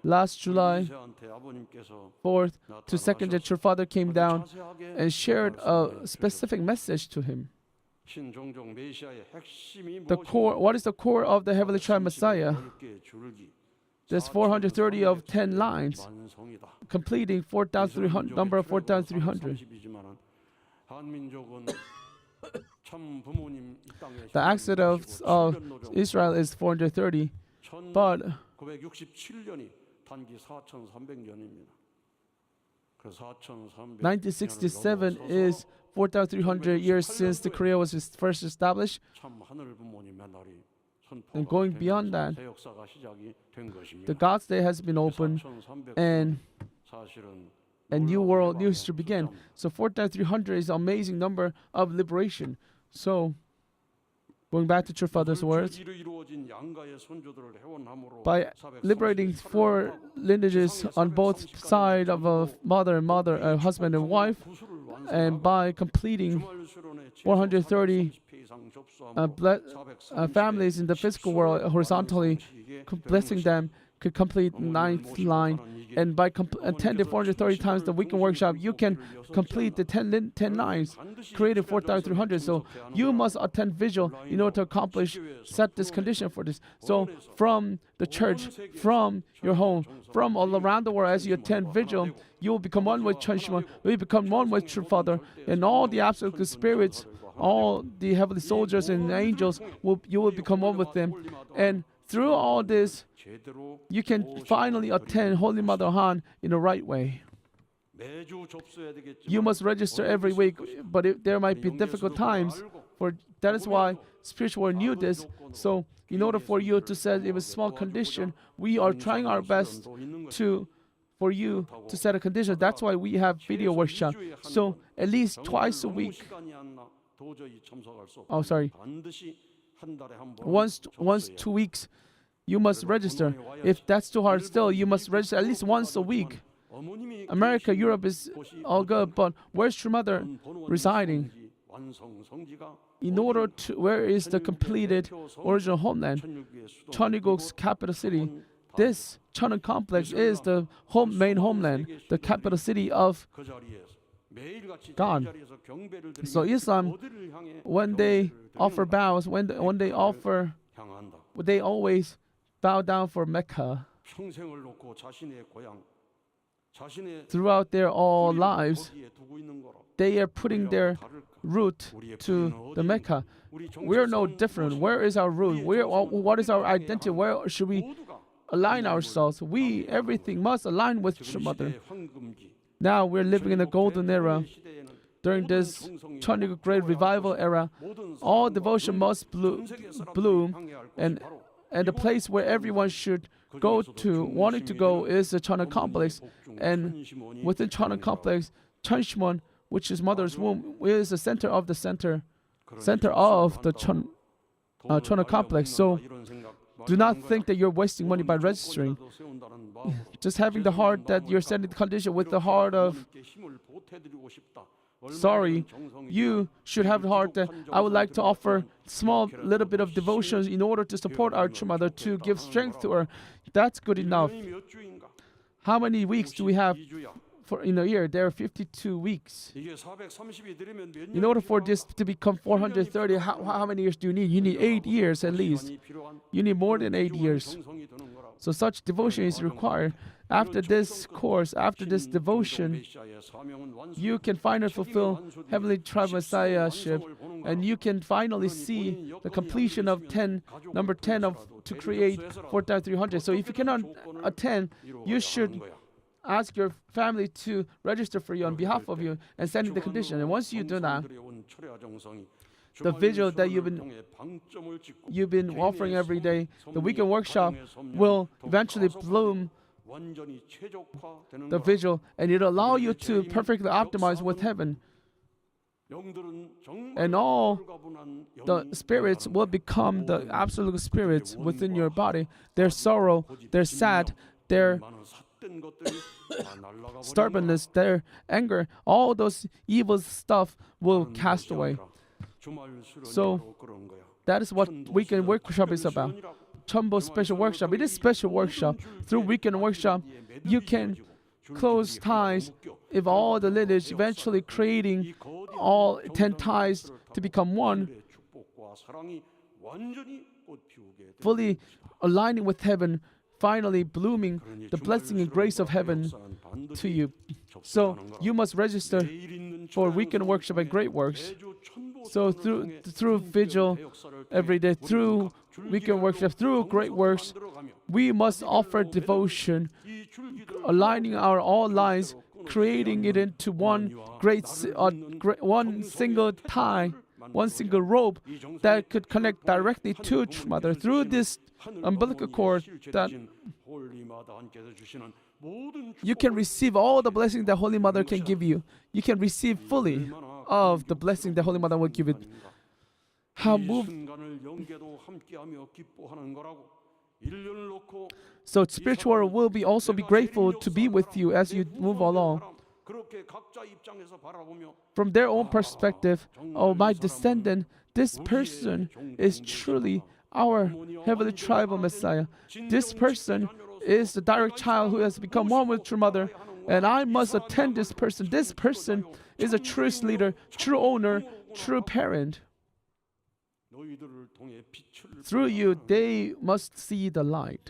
last July 4th to 2nd that your father came down and shared a specific message to him. The core, what is the core of the Heavenly Tribe Messiah? There's 430 of 10 lines, completing 4,300, number of 4,300. The excerpts of Israel is 430, but 1967 is 4,300 years since the Korea was first established, and going beyond that, the God's Day has been opened, and new world, new history began. So 4,300 is an amazing number of liberation. So, going back to your father's words, by liberating 4 lineages on both sides of a mother, husband and wife, and by completing 430 families in the physical world horizontally, blessing them, could complete 9th line. And by attending 430 times the weekend workshop, you can complete the 10 lines, created 4,300. So you must attend vigil in order to accomplish, set this condition for this. So from the church, from your home, from all around the world, as you attend vigil, you will become one with Cheonshim Won. You will become one with True Father, and all the absolute spirits, all the heavenly soldiers and angels, you will become one with them. And through all this, you can finally attend Holy Mother Han in the right way. You must register every week, but there might be difficult times. That is why spiritual world knew this. So in order for you to set a small condition, we are trying our best for you to set a condition. That's why we have video workshop. So at least twice a week. Once 2 weeks, you must register. If that's too hard still, you must register at least once a week. America, Europe is all good, but where's True Mother residing? Where is the completed original homeland? Cheoniguk's capital city. This Cheonam complex is the main homeland, the capital city of God. So Islam, when they offer bows, they always bow down for Mecca. Throughout their all lives, they are putting their root to the Mecca. We're no different. Where is our root? What is our identity? Where should we align ourselves? Everything must align with True Mother. Now we're living in the golden era. During this Cheoniguk Great Revival era, all devotion must bloom, and the place where everyone should go to, wanting to go, is the Cheonam complex. And within Cheonam complex, Cheonshim Won, which is Mother's womb, is the center of the Cheonam complex. So do not think that you're wasting money by registering. Just having the heart that you're setting the condition with the heart of sorry, you should have the heart that I would like to offer small little bit of devotions in order to support our True Mother, to give strength to her. That's good enough. How many weeks do we have in a year? There are 52 weeks. In order for this to become 430, how many years do you need? You need 8 years at least. You need more than 8 years. So such devotion is required. After this course, after this devotion, you can finally fulfill Heavenly Tribe Messiahship, and you can finally see the completion of number 10 to create 4,300. So if you cannot attend, you should ask your family to register for you on behalf of you and send in the condition. And once you do that, the vigil that you've been offering every day, the weekend workshop will eventually bloom the vigil, and it'll allow you to perfectly optimize with heaven. And all the spirits will become the absolute spirits within your body. Their sorrow, their sad, their stubbornness, their anger, all those evil stuff will cast away. So that is what weekend workshop is about. Chumbo special workshop. It is special workshop. Through weekend workshop, you can close ties if all the lineage, eventually creating all 10 ties to become one, fully aligning with heaven, finally blooming the blessing and grace of heaven to you. So you must register for weekend workshop and great works. So through vigil every day, through weekend workshop, through great works, we must offer devotion, aligning our all lives, creating it into one one single tie, one single rope that could connect directly to True Mother through this umbilical cord. That you can receive all the blessing that Holy Mother can give you. You can receive fully of the blessing that Holy Mother will give it. How moved. So spiritual world will be also be grateful to be with you as you move along. From their own perspective, oh, my descendant, this person is truly our heavenly tribal Messiah. This person is the direct child who has become one with True Mother, and I must attend this person. This person is a true leader, true owner, true parent. Through you, they must see the light.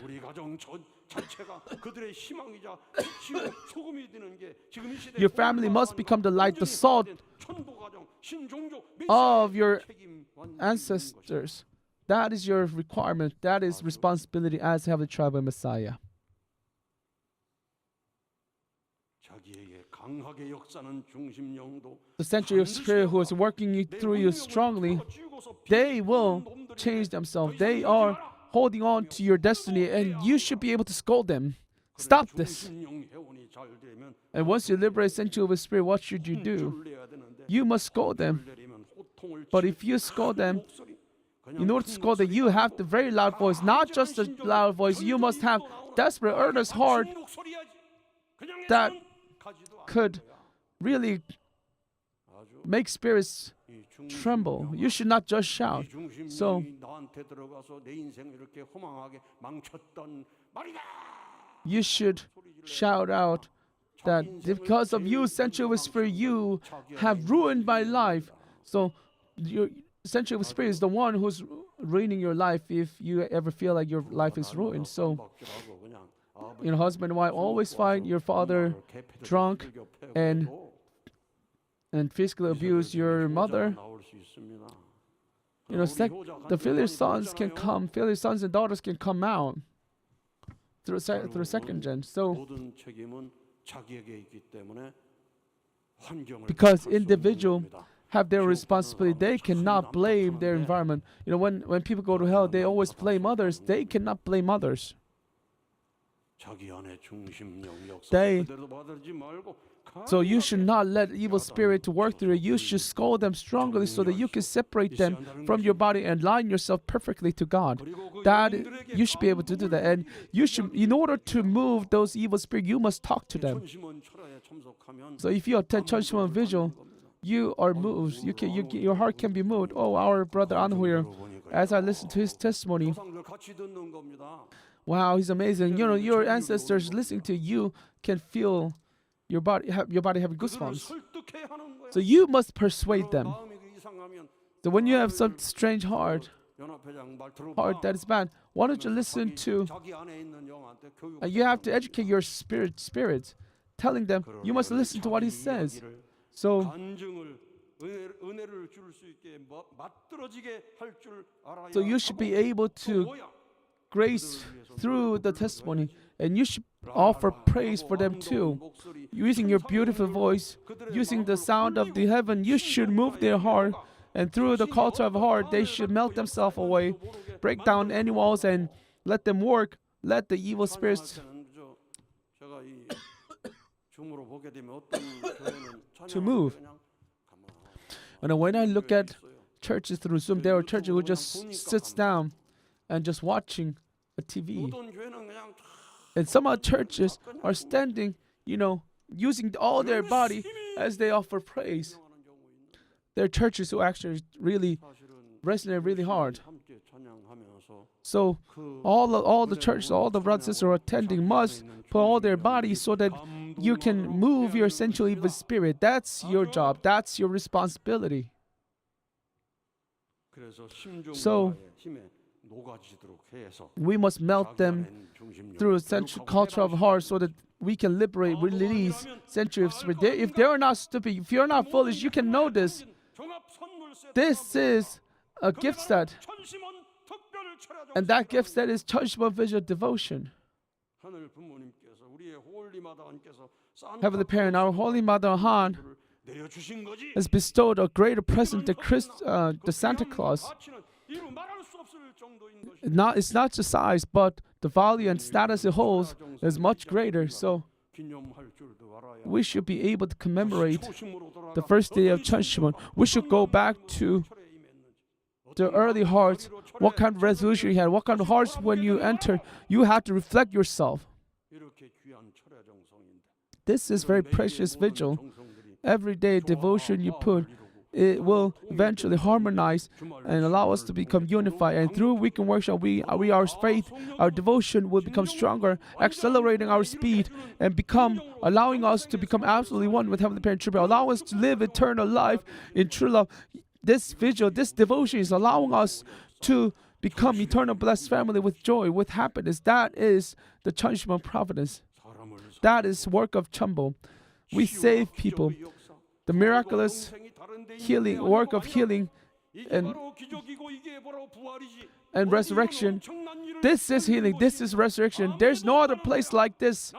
Your family must become the light, the salt of your ancestors. That is your requirement. That is responsibility as Heavenly Tribal Messiah. The century of spirit who is working through you strongly, they will change themselves. They are holding on to your destiny, and you should be able to scold them. Stop this. And once you liberate century of spirit, what should you do? You must scold them. But if you scold them, in order to scold them, you have the very loud voice. Not just a loud voice. You must have desperate, earnest heart that could really make spirits tremble. You should not just shout. So you should shout out that because of you, Century of Spirit, you have ruined my life. So your Century of Spirit is the one who's ruining your life if you ever feel like your life is ruined. So husband and wife always find your father drunk and physically abuse your mother. The filial sons can come. Filial sons and daughters can come out through second gen. So because individual have their responsibility, they cannot blame their environment. When people go to hell, they always blame others. They cannot blame others. So you should not let evil spirit to work through you. You should scold them strongly so that you can separate them from your body and align yourself perfectly to God. That you should be able to do that. And you should, in order to move those evil spirits, you must talk to them. So if you attend Cheonshim Won vigil, you are moved. Your heart can be moved. Oh, our brother Anhuir, as I listen to his testimony, wow, he's amazing. Your ancestors listening to you can feel your body having goosebumps. So you must persuade them. So when you have some strange heart that is bad, why don't you listen to? You have to educate your spirits, telling them you must listen to what he says. So you should be able to grace through the testimony, and you should offer praise for them too. Using your beautiful voice, using the sound of the heaven, you should move their heart, and through the culture of heart, they should melt themselves away, break down any walls, and let them work. Let the evil spirits to move. And when I look at churches through Zoom, there are churches who just sits down and just watching a TV. And some other churches are standing, using all their body as they offer praise. There are churches who actually really resonate really hard. So all the churches, all the brothers and sisters who are attending must put all their bodies so that you can move your sensual evil spirit. That's your job. That's your responsibility. So we must melt them through a sensual culture of heart so that we can liberate, release sensual spirit. If they are not stupid, if you're not foolish, you can know this. This is a gift set. And that gift set is Cheonshim Won visual devotion. Heavenly Parent, our Holy Mother Han has bestowed a greater present than the Santa Claus. It's not the size, but the value and status it holds is much greater. So we should be able to commemorate the first day of Cheonshim Won. We should go back to the early hearts. What kind of resolution you had? What kind of hearts when you enter? You have to reflect yourself. This is very precious vigil. Every day devotion you put, it will eventually harmonize and allow us to become unified. And through weekend workshop, our faith, our devotion will become stronger, accelerating our speed and allowing us to become absolutely one with Heavenly Parent, allow us to live eternal life in true love. This vigil, this devotion is allowing us to become eternal blessed family with joy, with happiness. That is the Cheonshim Won providence. That is work of Cheonbo. We save people. The miraculous healing, work of healing and resurrection. This is healing. This is resurrection. There's no other place like this.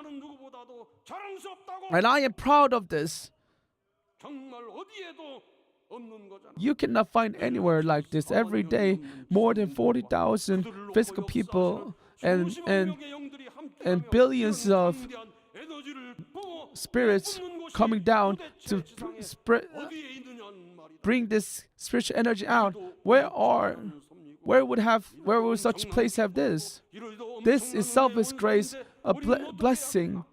And I am proud of this. You cannot find anywhere like this. Every day, more than 40,000 physical people and billions of spirits coming down to bring this spiritual energy out. Where would such place have this? This itself is grace, a blessing,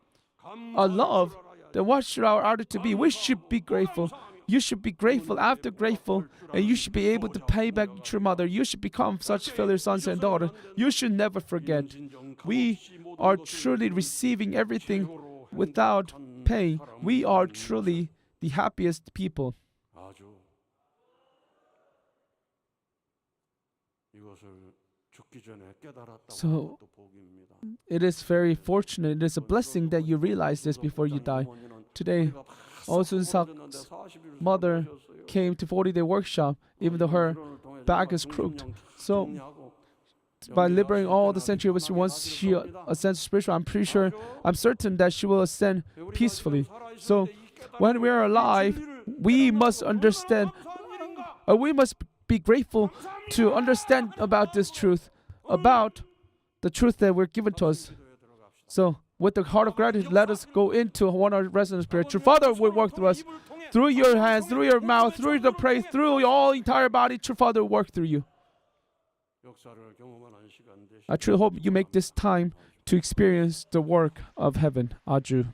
a love. Then what should our attitude be? We should be grateful. You should be grateful after grateful, and you should be able to pay back your mother. You should become such filial sons and daughters. You should never forget. We are truly receiving everything without paying. We are truly the happiest people. So it is very fortunate. It is a blessing that you realize this before you die. Today, Sun Sak's mother came to 40-day workshop, even though her back is crooked. So by liberating all the century, once she ascends spiritual, I'm certain that she will ascend peacefully. So when we are alive, we must understand, we must be grateful to understand about this truth, about the truth that we're given to us. So with the heart of gratitude, let us go into one of our resonant spirit. True Father will work through us, through your hands, through your mouth, through the praise, through your entire body. True Father will work through you. I truly hope you make this time to experience the work of heaven. Aju.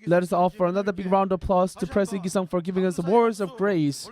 Let us offer another big round of applause to President Gi-sung for giving us the words of grace.